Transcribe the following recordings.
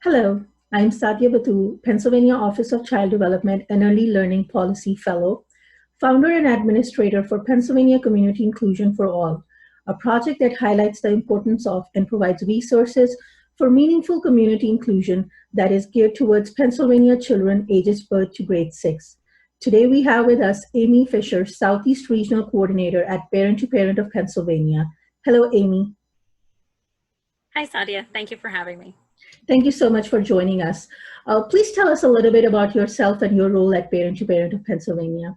Hello, I'm Sadia Batool, Pennsylvania Office of Child Development and Early Learning Policy Fellow, founder and administrator for Pennsylvania Community Inclusion for All, a project that highlights the importance of and provides resources for meaningful community inclusion that is geared towards Pennsylvania children ages birth to grade 6. Today we have with us Amy Fisher, Southeast Regional Coordinator at Parent to Parent of Pennsylvania. Hello, Amy. Hi, Sadia. Thank you for having me. Thank you so much for joining us. Please tell us a little bit about yourself and your role at Parent to Parent of Pennsylvania.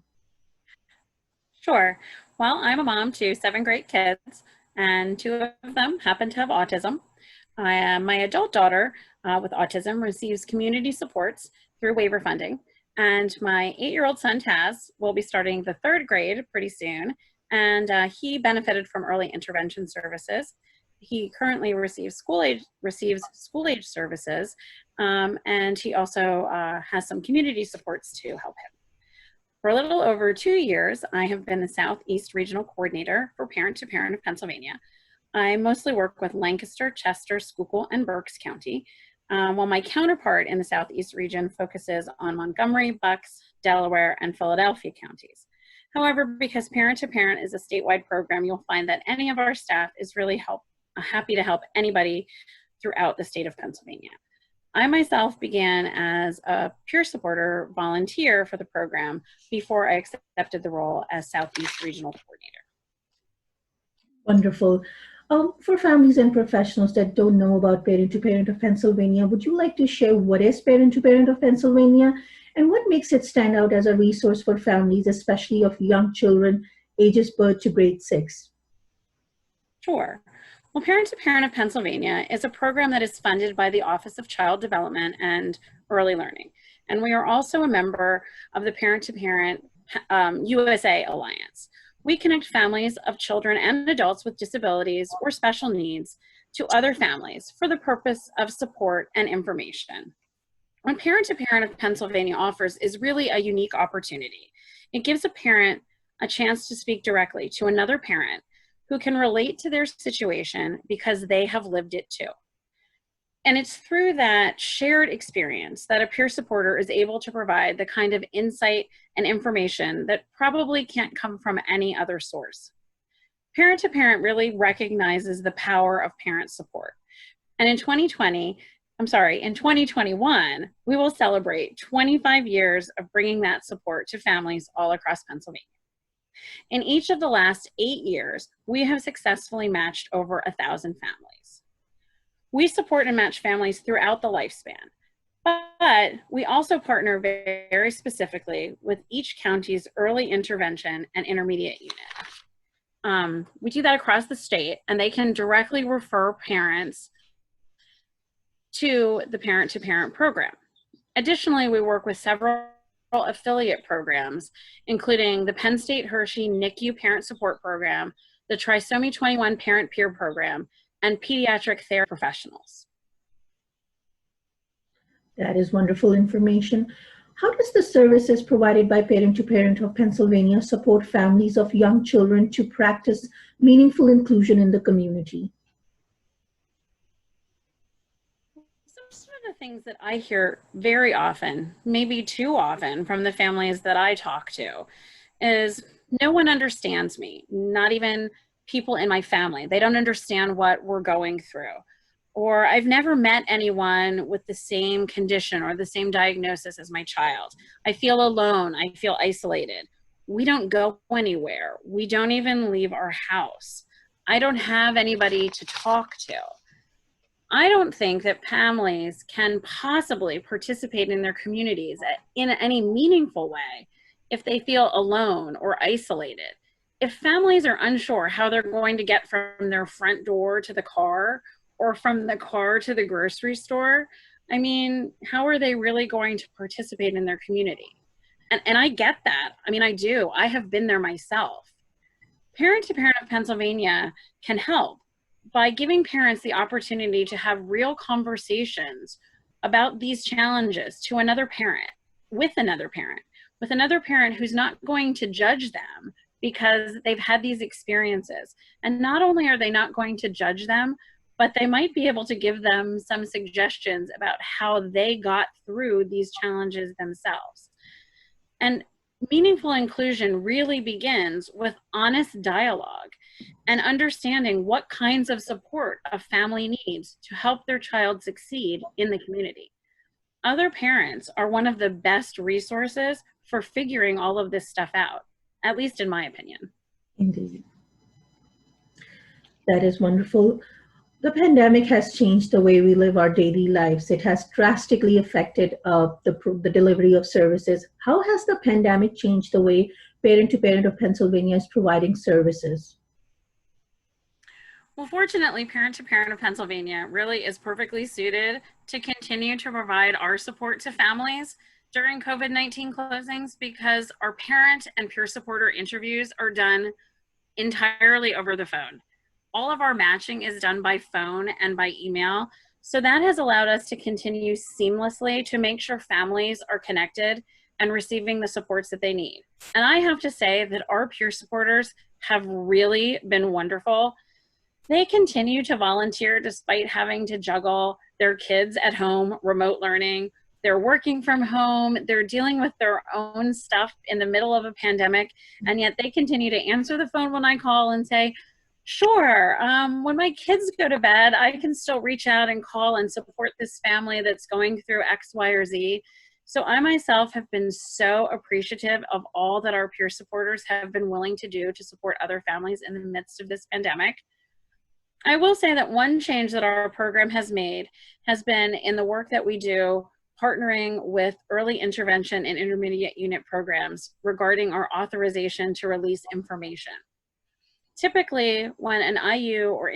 Sure. Well, I'm a mom to 7 great kids, and 2 of them happen to have autism. My adult daughter with autism receives community supports through waiver funding, and my 8-year-old son Taz will be starting the 3rd grade pretty soon, and he benefited from early intervention services. He currently receives school age services, and he also has some community supports to help him. For a little over 2 years, I have been the Southeast Regional Coordinator for Parent to Parent of Pennsylvania. I mostly work with Lancaster, Chester, Schuylkill, and Berks County, while my counterpart in the Southeast region focuses on Montgomery, Bucks, Delaware, and Philadelphia counties. However, because Parent to Parent is a statewide program, you'll find that any of our staff is really happy to help anybody throughout the state of Pennsylvania. I myself began as a peer supporter volunteer for the program before I accepted the role as Southeast Regional Coordinator. Wonderful. For families and professionals that don't know about Parent to Parent of Pennsylvania, would you like to share what is Parent to Parent of Pennsylvania and what makes it stand out as a resource for families, especially of young children ages birth to grade 6? Sure. Well, Parent to Parent of Pennsylvania is a program that is funded by the Office of Child Development and Early Learning. And we are also a member of the Parent to Parent USA Alliance. We connect families of children and adults with disabilities or special needs to other families for the purpose of support and information. What Parent to Parent of Pennsylvania offers is really a unique opportunity. It gives a parent a chance to speak directly to another parent who can relate to their situation because they have lived it too. And it's through that shared experience that a peer supporter is able to provide the kind of insight and information that probably can't come from any other source. Parent to Parent really recognizes the power of parent support. And in 2021, we will celebrate 25 years of bringing that support to families all across Pennsylvania. In each of the last 8 years, we have successfully matched over 1,000 families. We support and match families throughout the lifespan, but we also partner very specifically with each county's early intervention and intermediate unit. We do that across the state, and they can directly refer parents to the Parent to Parent program. Additionally, we work with several affiliate programs, including the Penn State Hershey NICU Parent Support Program, the Trisomy 21 Parent Peer Program, and pediatric therapy professionals. That is wonderful information. How does the services provided by Parent to Parent of Pennsylvania support families of young children to practice meaningful inclusion in the community? Some of the things that I hear very often, maybe too often, from the families that I talk to is no one understands me, not even people in my family. They don't understand what we're going through. Or I've never met anyone with the same condition or the same diagnosis as my child. I feel alone. I feel isolated. We don't go anywhere. We don't even leave our house. I don't have anybody to talk to. I don't think that families can possibly participate in their communities in any meaningful way if they feel alone or isolated. If families are unsure how they're going to get from their front door to the car or from the car to the grocery store, I mean, how are they really going to participate in their community? And I get that. I mean, I do. I have been there myself. Parent to Parent of Pennsylvania can help by giving parents the opportunity to have real conversations about these challenges to another parent, with another parent who's not going to judge them because they've had these experiences. And not only are they not going to judge them, but they might be able to give them some suggestions about how they got through these challenges themselves. And meaningful inclusion really begins with honest dialogue and understanding what kinds of support a family needs to help their child succeed in the community. Other parents are one of the best resources for figuring all of this stuff out, at least in my opinion. Indeed. That is wonderful. The pandemic has changed the way we live our daily lives. It has drastically affected the delivery of services. How has the pandemic changed the way Parent to Parent of Pennsylvania is providing services? Well, fortunately, Parent to Parent of Pennsylvania really is perfectly suited to continue to provide our support to families during COVID-19 closings because our parent and peer supporter interviews are done entirely over the phone. All of our matching is done by phone and by email. So that has allowed us to continue seamlessly to make sure families are connected and receiving the supports that they need. And I have to say that our peer supporters have really been wonderful. They continue to volunteer despite having to juggle their kids at home, remote learning. They're working from home. They're dealing with their own stuff in the middle of a pandemic. And yet they continue to answer the phone when I call and say, sure, when my kids go to bed, I can still reach out and call and support this family that's going through X, Y, or Z. So I myself have been so appreciative of all that our peer supporters have been willing to do to support other families in the midst of this pandemic. I will say that one change that our program has made has been in the work that we do partnering with early intervention and intermediate unit programs regarding our authorization to release information. Typically, when an IU or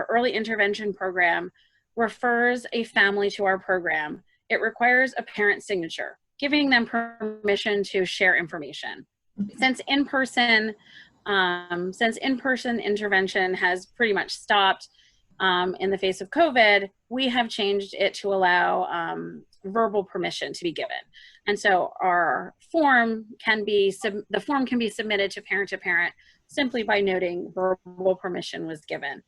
early intervention program refers a family to our program, it requires a parent signature, giving them permission to share information. Since in-person intervention has pretty much stopped in the face of COVID, we have changed it to allow verbal permission to be given. And so our form can be submitted to parent simply by noting verbal permission was given.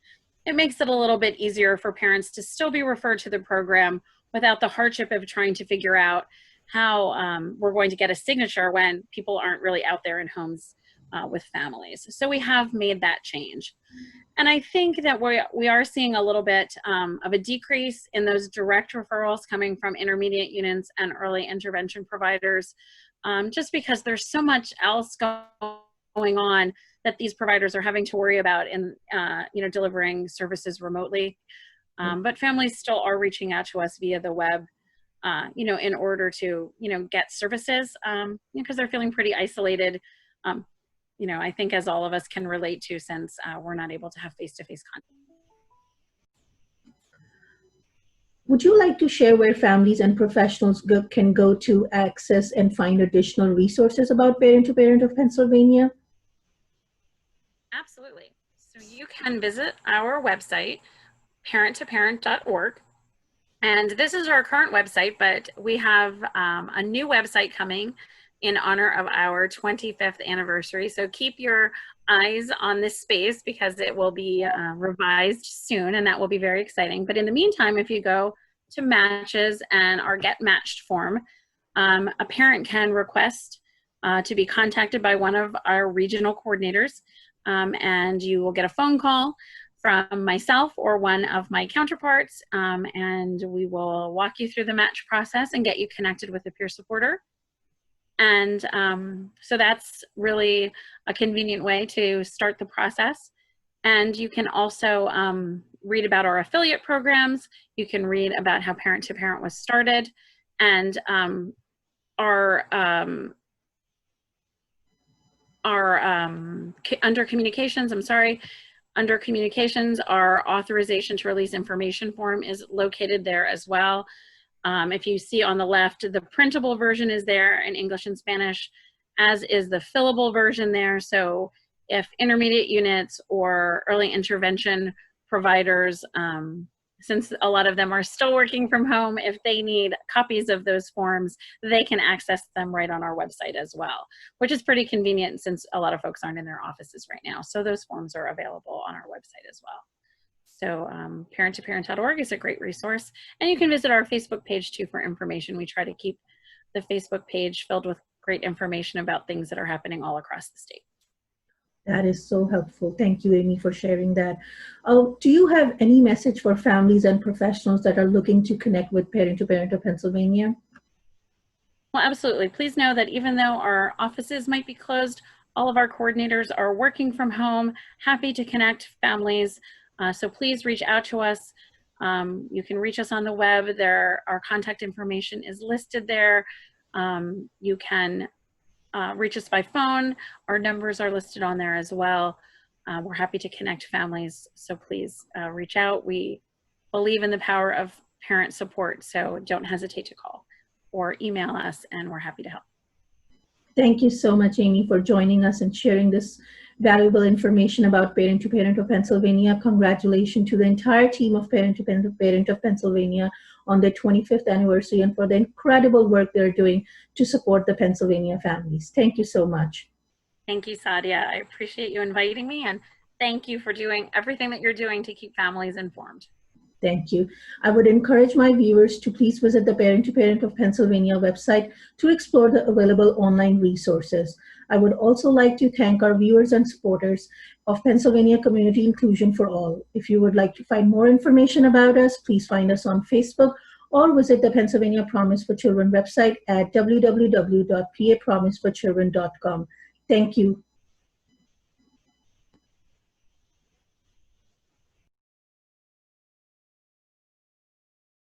It makes it a little bit easier for parents to still be referred to the program without the hardship of trying to figure out how we're going to get a signature when people aren't really out there in homes with families. So we have made that change. And I think that we are seeing a little bit of a decrease in those direct referrals coming from intermediate units and early intervention providers, just because there's so much else going on that these providers are having to worry about in delivering services remotely. But families still are reaching out to us via the web, in order to, get services, because they're feeling pretty isolated. I think as all of us can relate to, since we're not able to have face-to-face contact. Would you like to share where families and professionals can go to access and find additional resources about Parent to Parent of Pennsylvania? Absolutely. So you can visit our website, parenttoparent.org. And this is our current website, but we have a new website coming in honor of our 25th anniversary. So keep your eyes on this space because it will be revised soon, and that will be very exciting. But in the meantime, if you go to matches and our Get Matched form, a parent can request to be contacted by one of our regional coordinators, and you will get a phone call from myself or one of my counterparts, and we will walk you through the match process and get you connected with a peer supporter. And so that's really a convenient way to start the process. And you can also read about our affiliate programs. You can read about how Parent to Parent was started, and under communications, under communications, our authorization to release information form is located there as well. If you see on the left, the printable version is there in English and Spanish, as is the fillable version there. So if intermediate units or early intervention providers, since a lot of them are still working from home, if they need copies of those forms, they can access them right on our website as well, which is pretty convenient since a lot of folks aren't in their offices right now. So those forms are available on our website as well. So parent2parent.org is a great resource. And you can visit our Facebook page too for information. We try to keep the Facebook page filled with great information about things that are happening all across the state. That is so helpful. Thank you, Amy, for sharing that. Do you have any message for families and professionals that are looking to connect with Parent to Parent of Pennsylvania? Well, absolutely. Please know that even though our offices might be closed, all of our coordinators are working from home, happy to connect families. So please reach out to us. You can reach us on the web. Our contact information is listed there. You can reach us by phone. Our numbers are listed on there as well. We're happy to connect families. So please reach out. We believe in the power of parent support. So don't hesitate to call or email us, and we're happy to help. Thank you so much, Amy, for joining us and sharing this valuable information about Parent to Parent of Pennsylvania. Congratulations to the entire team of Parent to Parent of Pennsylvania on their 25th anniversary and for the incredible work they're doing to support the Pennsylvania families. Thank you so much. Thank you, Sadia. I appreciate you inviting me, and thank you for doing everything that you're doing to keep families informed. Thank you. I would encourage my viewers to please visit the Parent to Parent of Pennsylvania website to explore the available online resources. I would also like to thank our viewers and supporters of Pennsylvania Community Inclusion for All. If you would like to find more information about us, please find us on Facebook or visit the Pennsylvania Promise for Children website at www.papromiseforchildren.com. Thank you.